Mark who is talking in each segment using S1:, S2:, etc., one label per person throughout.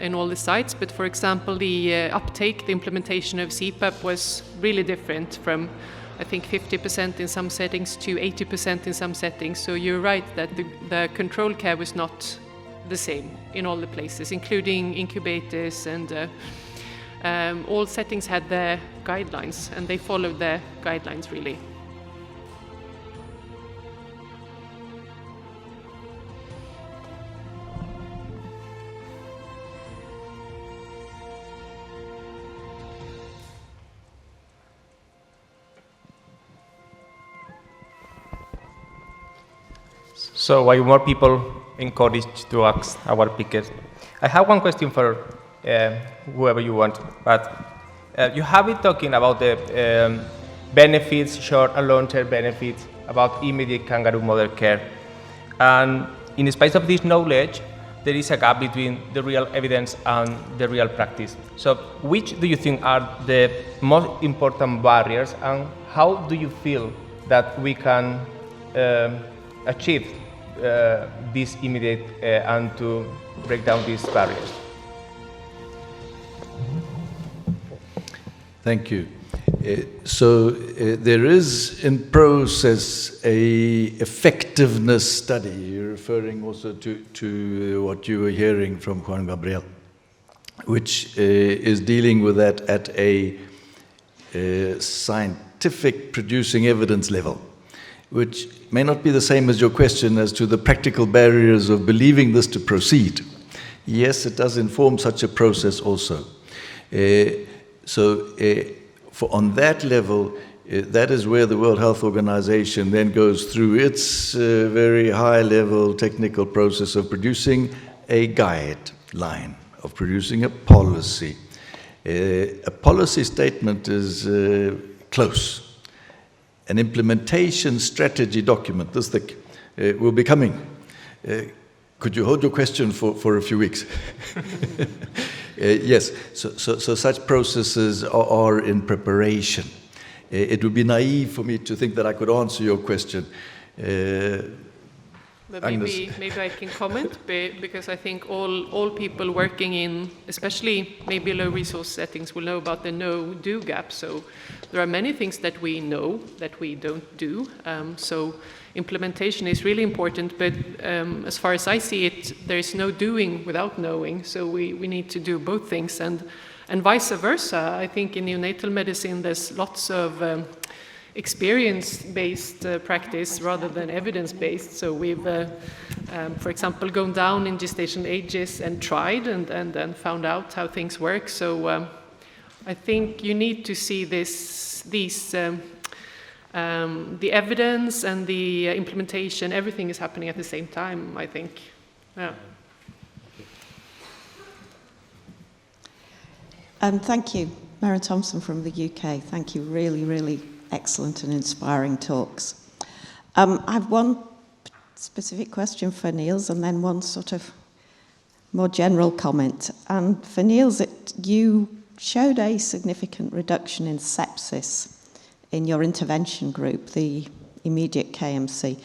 S1: in all the sites, but for example, the uptake, the implementation of CPAP was really different from, I think, 50% in some settings to 80% in some settings. So you're right that the control care was not the same in all the places, including incubators, and all settings had their guidelines, and they followed their guidelines really.
S2: So why more people encouraged to ask our speakers? I have one question for whoever you want, but you have been talking about the benefits, short and long-term benefits, about immediate kangaroo mother care. And in spite of this knowledge, there is a gap between the real evidence and the real practice. So which do you think are the most important barriers, and how do you feel that we can achieve this immediate and to break down these barriers?
S3: Thank you. There is in process a effectiveness study. You're referring also to what you were hearing from Juan Gabriel, which is dealing with that at a scientific producing evidence level, which may not be the same as your question as to the practical barriers of believing this to proceed. Yes, it does inform such a process also. On that level, that is where the World Health Organization then goes through its very high-level technical process of producing a guideline, of producing a policy. A policy statement is close. An implementation strategy document, this thick, will be coming. Could you hold your question for a few weeks? Yes, so such processes are in preparation. It would be naive for me to think that I could answer your question.
S1: But maybe I can comment, because I think all people working in, especially maybe low resource settings, will know about the no-do gap. So there are many things that we know that we don't do. So implementation is really important, but as far as I see it, there is no doing without knowing. So we need to do both things, and vice versa. I think in neonatal medicine there's lots of experience-based practice rather than evidence-based. So we've, for example, gone down in gestation ages and tried and then found out how things work. So I think you need to see the evidence and the implementation, everything is happening at the same time, I think. Yeah.
S4: Thank you, Maren Thompson from the UK. Thank you, really excellent and inspiring talks. I have one specific question for Niels and then one sort of more general comment. And for Niels, you showed a significant reduction in sepsis in your intervention group, the immediate KMC.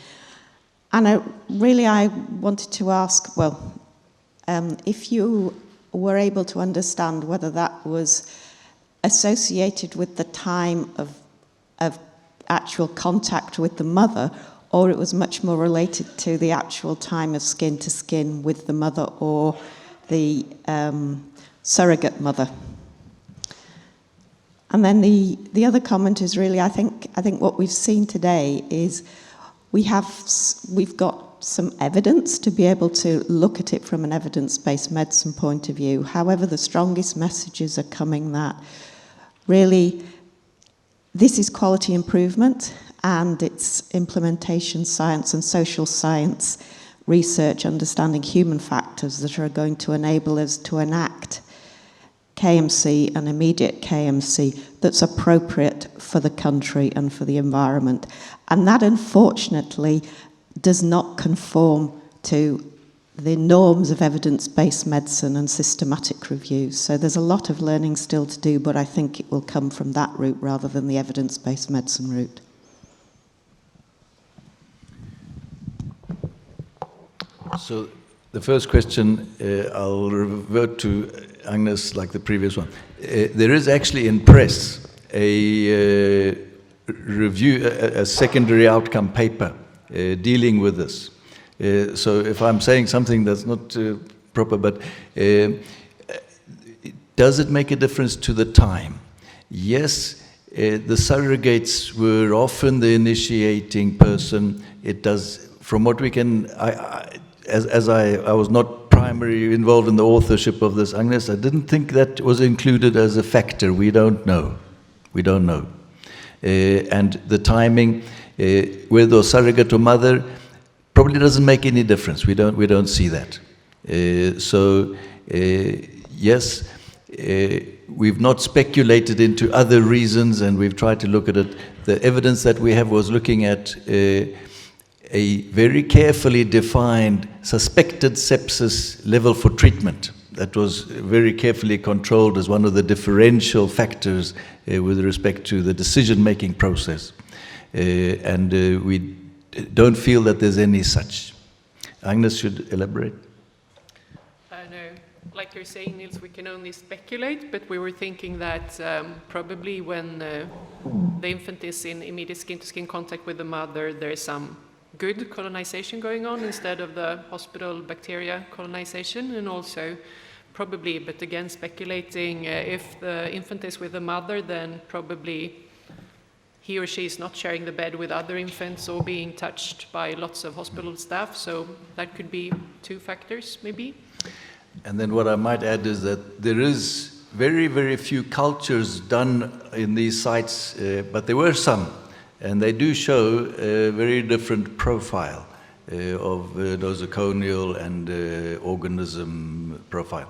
S4: And I wanted to ask, if you were able to understand whether that was associated with the time of actual contact with the mother, or it was much more related to the actual time of skin to skin with the mother or the surrogate mother. And then the other comment is really, I think what we've seen today is we've got some evidence to be able to look at it from an evidence-based medicine point of view. However, the strongest messages are coming that really this is quality improvement, and it's implementation science and social science research, understanding human factors that are going to enable us to enact KMC and immediate KMC that's appropriate for the country and for the environment. And that, unfortunately, does not conform to the norms of evidence-based medicine and systematic reviews. So there's a lot of learning still to do, but I think it will come from that route rather than the evidence-based medicine route.
S3: So The first question, I'll revert to Agnes like the previous one. There is actually in press a review, a secondary outcome paper dealing with this. So if I'm saying something that's not proper, but does it make a difference to the time? Yes, the surrogates were often the initiating person. It does, from what we can, as I was not primarily involved in the authorship of this, Agnes, I didn't think that was included as a factor. We don't know. We don't know. And the timing, whether surrogate or mother, probably doesn't make any difference. We don't see that. Yes, we've not speculated into other reasons, and we've tried to look at it. The evidence that we have was looking at a very carefully defined suspected sepsis level for treatment that was very carefully controlled as one of the differential factors with respect to the decision-making process. We don't feel that there's any such. Agnes should elaborate.
S1: No, like you're saying, Niels, we can only speculate, but we were thinking that probably when the infant is in immediate skin-to-skin contact with the mother, there is some good colonization going on instead of the hospital bacteria colonization, and also probably, but again speculating, if the infant is with the mother, then probably he or she is not sharing the bed with other infants or being touched by lots of hospital staff, so that could be two factors maybe.
S3: And then what I might add is that there is very, very few cultures done in these sites, but there were some. And they do show a very different profile of nosocomial and organism profile.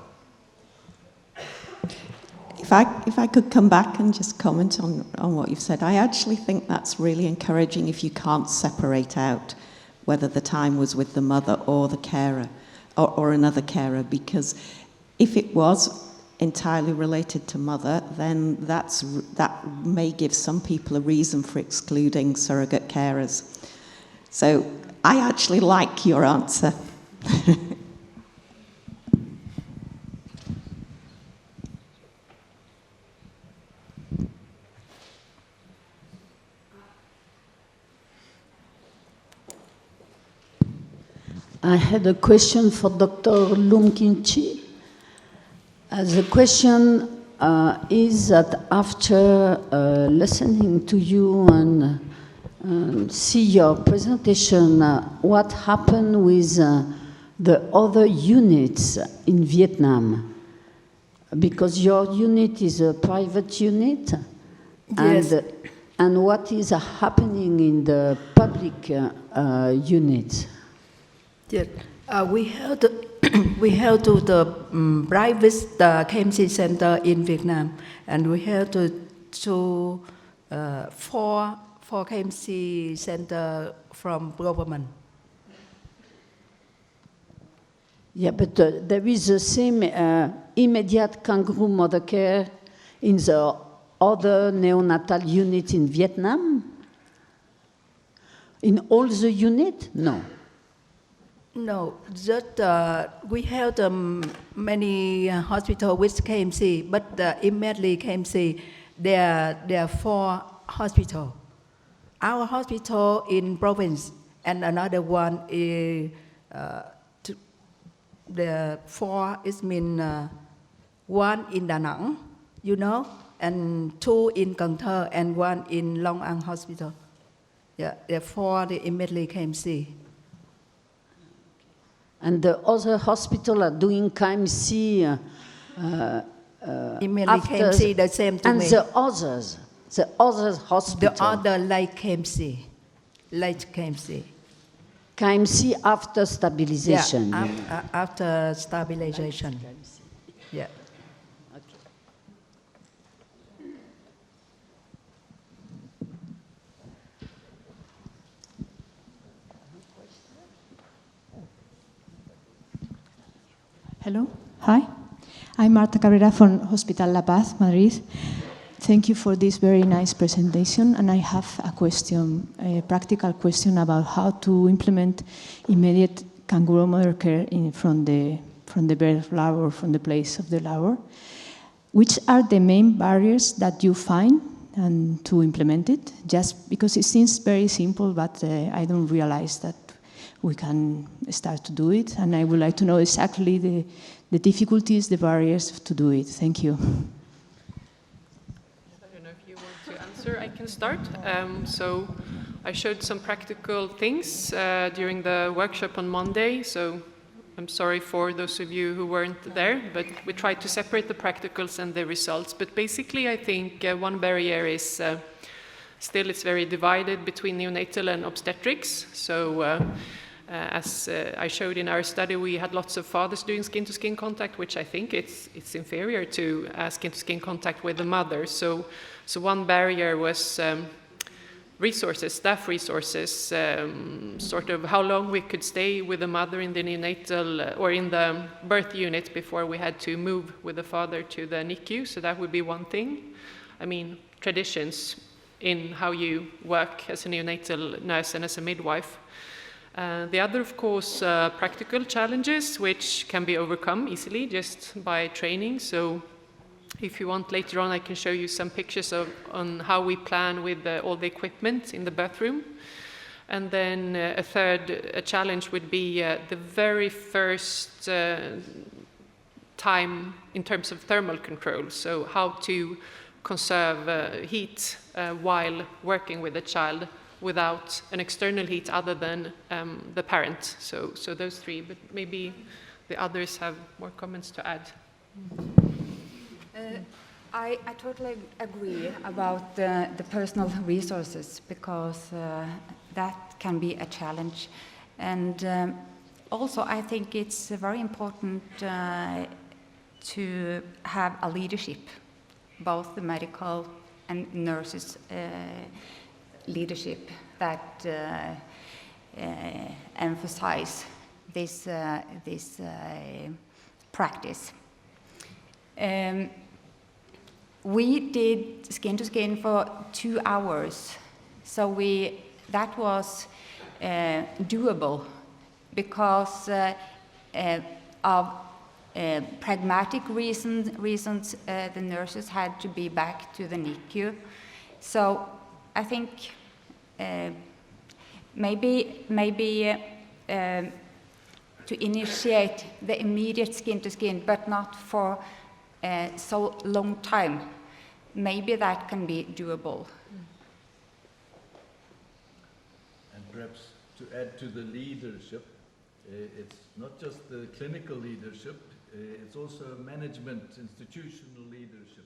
S4: If I could come back and just comment on what you've said, I actually think that's really encouraging if you can't separate out whether the time was with the mother or the carer or another carer, because if it was entirely related to mother, then that may give some people a reason for excluding surrogate carers. So I actually like your answer.
S5: I had a question for Dr. Lumkinchi. The question is that after listening to you and see your presentation, what happened with the other units in Vietnam? Because your unit is a private unit.
S6: Yes.
S5: And what is happening in the public unit?
S6: Yes. We held to the private KMC center in Vietnam, and we held to four KMC center from government.
S5: Yeah, but there is the same immediate kangaroo mother care in the other neonatal unit in Vietnam? In all the unit? No.
S6: No, just we held many hospitals with KMC, but immediately KMC, there are 4 hospitals. Our hospital in province and another one is the 4 is mean 1 in Da Nang, you know, and 2 in Cần Thơ and 1 in Long An hospital. Yeah, therefore they immediately KMC.
S5: And the other hospital are doing KMC
S6: immediately KMC the same to
S5: and
S6: me.
S5: the other hospital.
S6: The other like KMC, like KMC.
S5: KMC after stabilization.
S6: Yeah, after stabilization. Yeah.
S7: Hello. Hi. I'm Marta Cabrera from Hospital La Paz, Madrid. Thank you for this very nice presentation. And I have a question, a practical question about how to implement immediate kangaroo mother care from the birth labor, from the place of the labor. Which are the main barriers that you find and to implement it? Just because it seems very simple, but I don't realize that we can start to do it. And I would like to know exactly the difficulties, the barriers to do it. Thank you.
S1: I don't know if you want to answer. I can start. So I showed some practical things during the workshop on Monday. So I'm sorry for those of you who weren't there, but we tried to separate the practicals and the results. But basically, I think one barrier is still it's very divided between neonatal and obstetrics. So as I showed in our study, we had lots of fathers doing skin-to-skin contact, which I think it's inferior to skin-to-skin contact with the mother. So one barrier was resources, staff resources, sort of how long we could stay with the mother in the neonatal or in the birth unit before we had to move with the father to the NICU. So that would be one thing. I mean, traditions in how you work as a neonatal nurse and as a midwife. The other, of course, practical challenges, which can be overcome easily just by training. So if you want, later on I can show you some pictures on how we plan with all the equipment in the bathroom. And then a third challenge would be the very first time in terms of thermal control. So how to conserve heat while working with a child without an external heat other than the parent. So those three, but maybe the others have more comments to add.
S8: I totally agree about the personal resources because that can be a challenge. And also I think it's very important to have a leadership, both the medical and nurses leadership that emphasize this practice. We did skin-to-skin for 2 hours, so that was doable because of pragmatic reasons the nurses had to be back to the NICU. So I think maybe to initiate the immediate skin-to-skin, but not for so long time, maybe that can be doable.
S3: And perhaps to add to the leadership, it's not just the clinical leadership, it's also management, institutional leadership.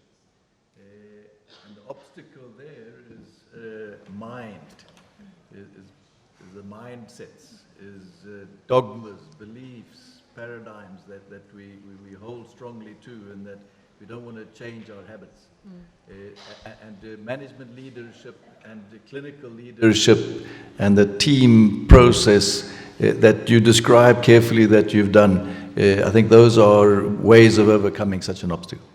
S3: And the obstacle there is mind, is the mindsets, is dogmas, beliefs, paradigms that we hold strongly to, and that we don't want to change our habits. And management leadership and the clinical leadership and the team process that you describe carefully that you've done, I think those are ways of overcoming such an obstacle.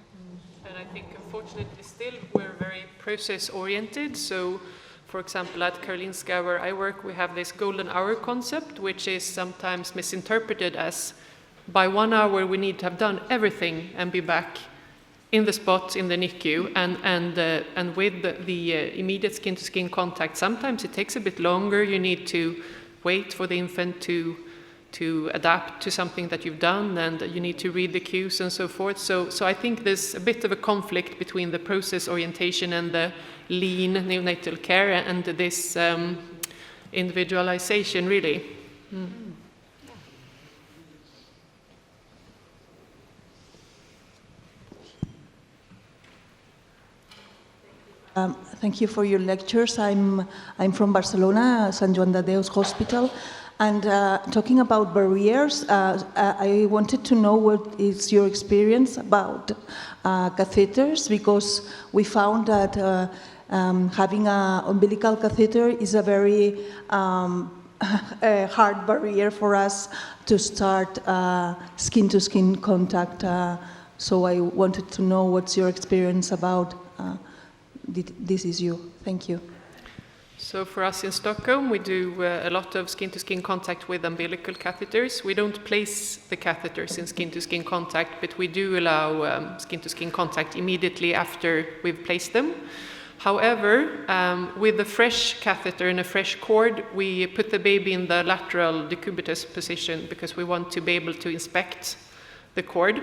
S1: And I think unfortunately still we're very process-oriented. So for example, at Karolinska, where I work, we have this golden hour concept, which is sometimes misinterpreted as by 1 hour we need to have done everything and be back in the spot in the NICU. And with the immediate skin-to-skin contact, sometimes it takes a bit longer. You need to wait for the infant to adapt to something that you've done, and you need to read the cues and so forth. So I think there's a bit of a conflict between the process orientation and the lean neonatal care and this individualization, really.
S9: Thank you for your lectures. I'm from Barcelona, Sant Joan de Déus Hospital, and talking about barriers, I wanted to know what is your experience about catheters, because we found that having an umbilical catheter is a very hard barrier for us to start skin-to-skin contact. So I wanted to know what's your experience about this issue. Thank you.
S1: So for us in Stockholm, we do a lot of skin-to-skin contact with umbilical catheters. We don't place the catheters in skin-to-skin contact, but we do allow skin-to-skin contact immediately after we've placed them. However, with a fresh catheter and a fresh cord, we put the baby in the lateral decubitus position because we want to be able to inspect the cord.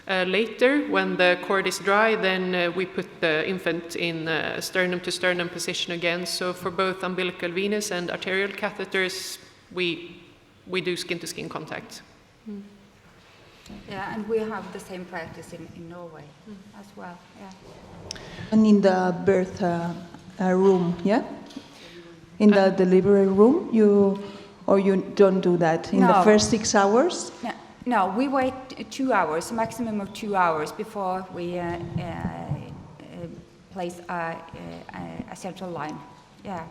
S1: Later, when the cord is dry, then we put the infant in sternum-to-sternum position again. So for both umbilical venous and arterial catheters, we do skin-to-skin contact.
S8: Yeah, and we have the same practice in Norway as well. Yeah.
S9: And in the birth room, yeah? In the delivery room, you don't do that in the first 6 hours?
S8: No, we wait 2 hours, a maximum of 2 hours before we place a central line. Yeah.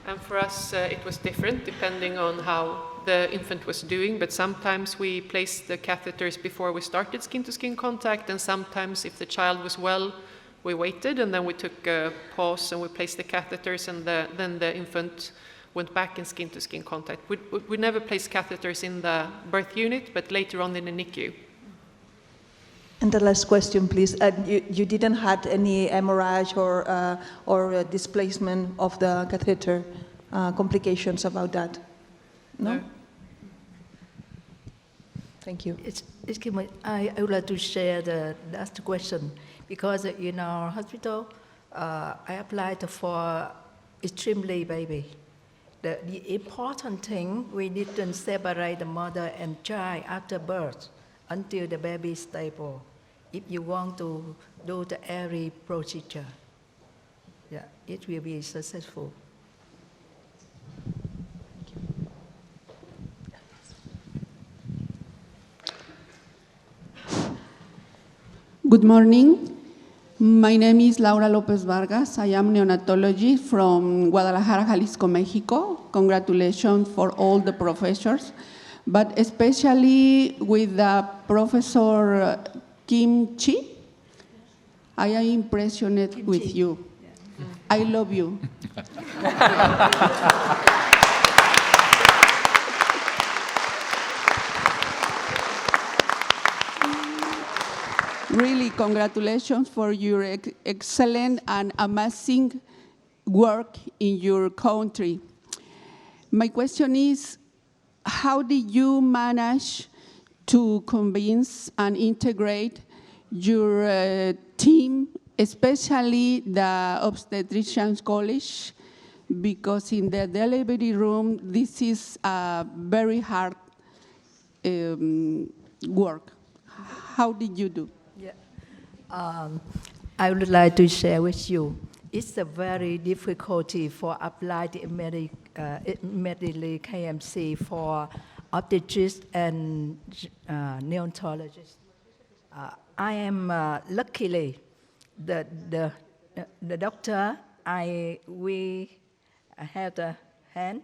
S1: And for us, it was different depending on how the infant was doing, but sometimes we placed the catheters before we started skin-to-skin contact, and sometimes if the child was well, we waited, and then we took a pause and we placed the catheters, and then the infant went back in skin-to-skin contact. We never placed catheters in the birth unit, but later on in the NICU.
S9: And the last question, please. You didn't have any hemorrhage or displacement of the catheter, complications about that? No? Thank you.
S6: I would like to share the last question, because in our hospital, I applied for extremely baby. The important thing, we didn't separate the mother and child after birth until the baby is stable. If you want to do the airy procedure, yeah, it will be successful.
S10: Good morning. My name is Laura Lopez Vargas. I am neonatology from Guadalajara, Jalisco, Mexico. Congratulations for all the professors, but especially with Professor Kim Chi. I am impressed with you. Yeah. I love you. Really, congratulations for your excellent and amazing work in your country. My question is, how did you manage to convince and integrate your team, especially the obstetricians college? Because in the delivery room, this is a very hard work. How did you do?
S6: I would like to share with you. It's a very difficulty for applied immediately KMC for obstetricians and neonatologists. I am luckily the doctor. We have the hand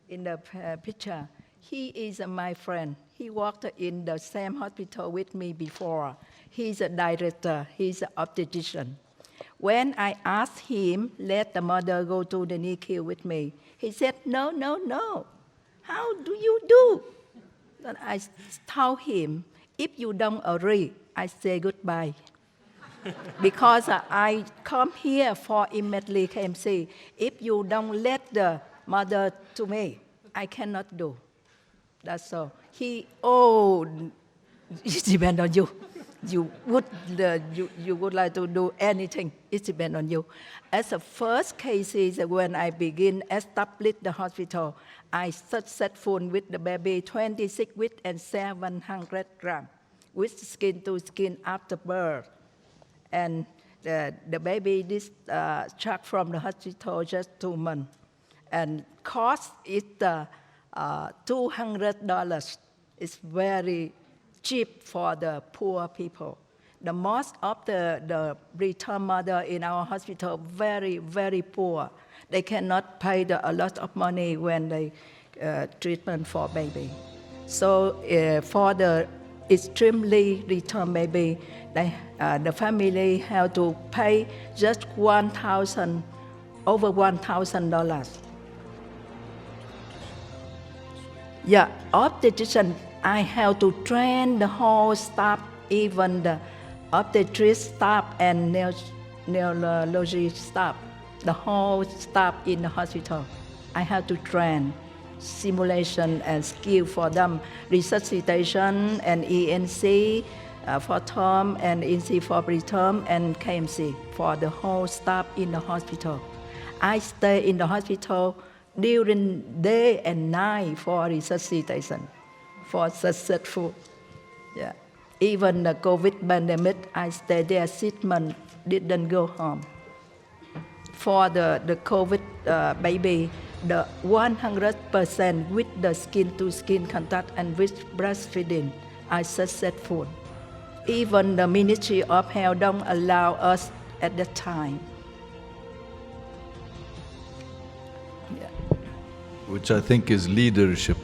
S6: in the picture. He is my friend. He worked in the same hospital with me before. He's a director, he's an obstetrician. When I asked him, let the mother go to the NICU with me, he said, no, no, no. How do you do? Then I told him, if you don't agree, I say goodbye. Because I come here for immediately KMC. If you don't let the mother to me, I cannot do. That's all. It depends on you. You would like to do anything. It depends on you. As the first cases, when I begin establish the hospital, I successful with the baby 26 weeks and 700 grams with skin to skin after birth. And the baby discharged from the hospital just 2 months. And cost is $200. It's very cheap for the poor people. The most of the preterm mother in our hospital very, very poor. They cannot pay a lot of money when they treatment for baby. So for the extremely preterm baby, the family have to pay just $1,000 over $1,000. Yeah, obstetrician, I have to train the whole staff, even the obstetric staff and neurology staff, the whole staff in the hospital. I have to train simulation and skill for them, resuscitation and ENC for term and ENC for preterm and KMC for the whole staff in the hospital. I stay in the hospital during day and night for resuscitation, for successful. Yeah. Even the COVID pandemic, I stayed there 6 months, didn't go home. For the COVID baby, the 100% with the skin-to-skin contact and with breastfeeding, I successful. Even the Ministry of Health don't allow us at that time.
S3: Which I think is leadership.